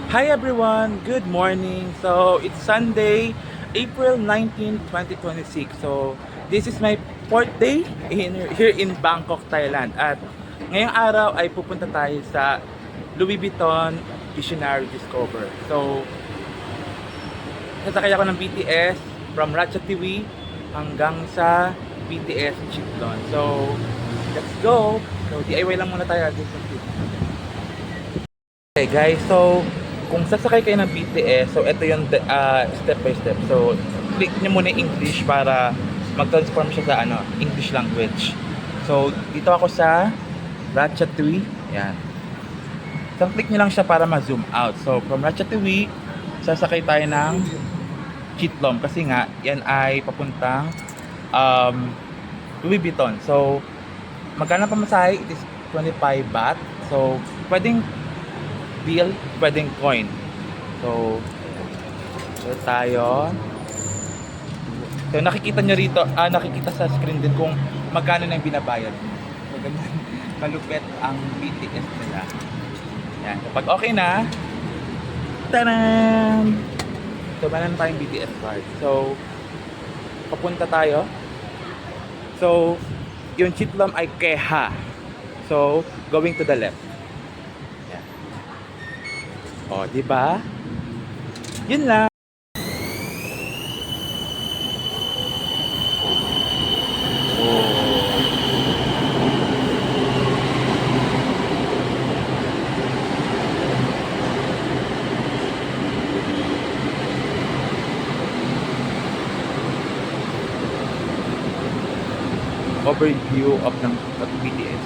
Hi everyone, good morning. So it's Sunday, April 19, 2026. So this is my fourth day here in Bangkok, Thailand. At ngayong araw ay pupunta tayo sa Louis Vuitton Visionary Discover. So sasakay ako ng BTS from Ratchathani hanggang sa BTS Chitlon. So let's go. So DIY lang muna tayo dito sa city. Okay guys, so kung sasakay kayo ng BTS, so ito yung step by step. So click nyo muna yung English para mag-transform siya sa English language. So dito ako sa Ratchathani, yan. So click nyo lang siya para ma-zoom out. So from Ratchathani, sasakay tayo ng Chitlom kasi nga yan ay papuntang Louis Vuitton. So magkano pamasahe? It is 25 baht. So pwedeng bill, pwedeng coin. So tayo. So nakikita nyo rito, nakikita sa screen din kung magkano na yung binabayad. So ganyan, malupit ang BTS nila. Yan. Kapag okay na, tanan! So meron tayong BTS card. So papunta tayo. So yung Chitlom ay Keha. So going to the left. O, di ba? Yun lang. Overview of BTS.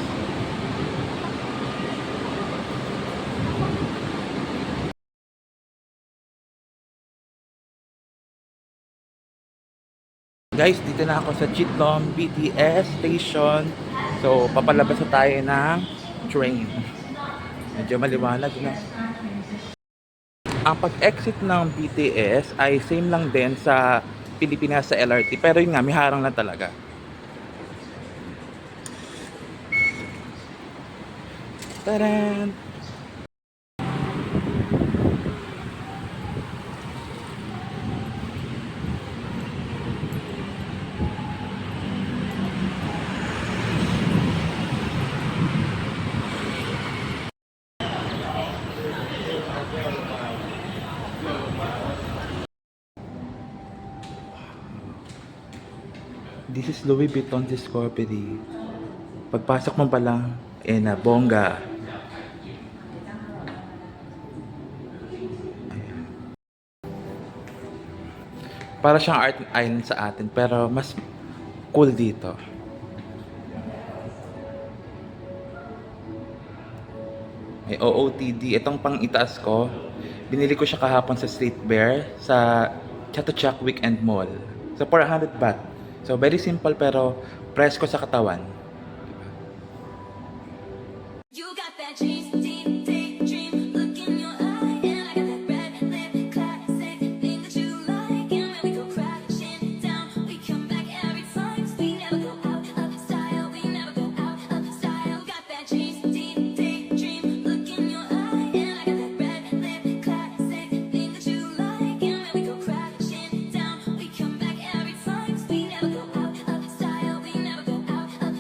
Guys, dito na ako sa Chitlom BTS station. So, papalabas na tayo ng train. Medyo maliwanag na. Ang pag-exit ng BTS ay same lang din sa Pilipinas sa LRT. Pero yun nga, may harang na talaga. Taran! This is Louis Vuitton Discovery. Pagpasok mo pa lang, na bongga. Para siyang art island sa atin, pero mas cool dito. May OOTD. Itong pang itaas ko, binili ko siya kahapon sa Street Bear sa Chatuchak Weekend Mall. So 400 baht. So very simple pero press ko sa katawan. You got that cheese, deep, daydream look in your eye, and I got that red lip classic thing that you like, and when we go crashing down, we come back every time. We never go out of style, we never go out of style. Got that cheese, deep, daydream look in your eye, and I got that red lip classic thing that you like, and when we go crashing down, we come back every time. We never go out of style, we never go out of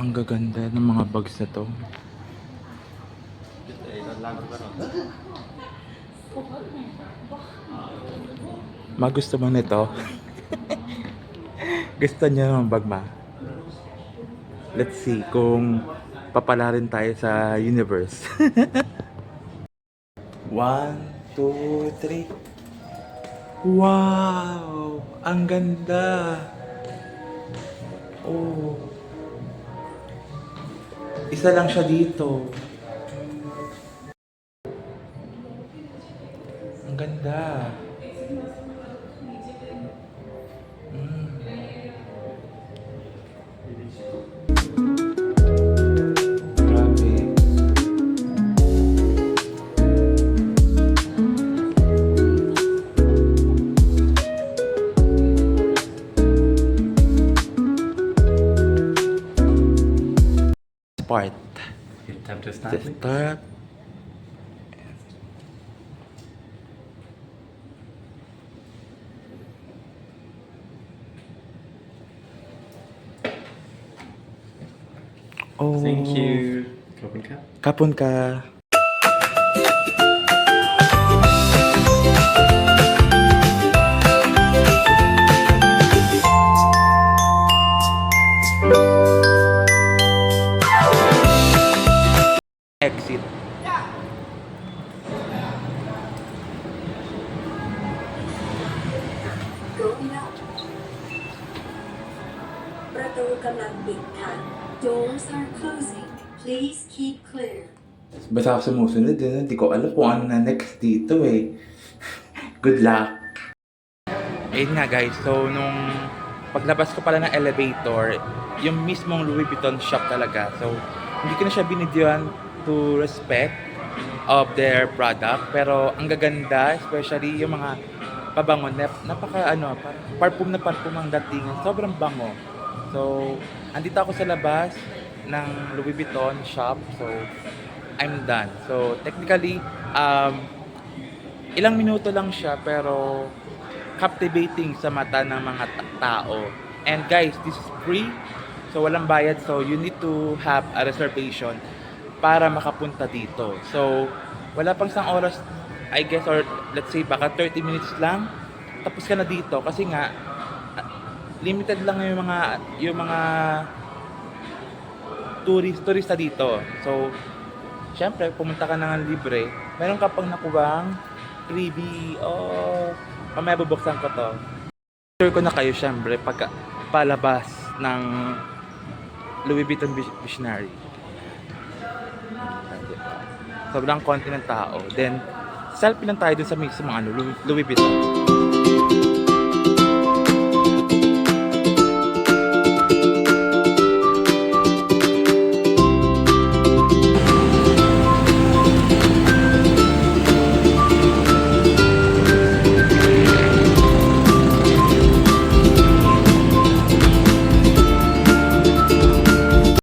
Ang gaganda ng mga bags na to. Magusto mo nito? Gusto niya ng bag ma? Let's see kung papala rin tayo sa universe. 1, 2, 3. Wow! Ang ganda! Oh. Isa lang siya dito. Ang ganda. Grabe. Part. Time to start. The start. Oh. Thank you. Kapun ka. Kapon ka. Exit. Going up. ประตูกำลังปิดค่ะ Doors are closing. Please keep clear. Basta ako sumusunod din, hindi ko alam kung ano na next dito eh. Good luck! Ayun nga guys, so nung paglabas ko pala ng elevator, yung mismong Louis Vuitton shop talaga. So, hindi ko na siya binidyoan to respect of their product. Pero ang gaganda, especially yung mga pabango, napaka parang parfum ang datingan. Sobrang bango. So, andito ako sa labas ng Louis Vuitton shop. So, I'm done. So, technically, ilang minuto lang siya pero captivating sa mata ng mga tao. And guys, this is free. So, walang bayad. So, you need to have a reservation para makapunta dito. So, wala pang isang oras, I guess, or let's say, baka 30 minutes lang. Tapos ka na dito. Kasi nga, limited lang yung mga turista dito. So, syempre, pumunta ka na ng libre. Meron ka pang nakuwang freebie. Oh, mamaya bubuksan ko to. Sure ko na kayo, syempre, pagka palabas ng Louis Vuitton Visionary. Sobrang konti ng tao. Then, selfie lang tayo dun sa mismo Louis Vuitton.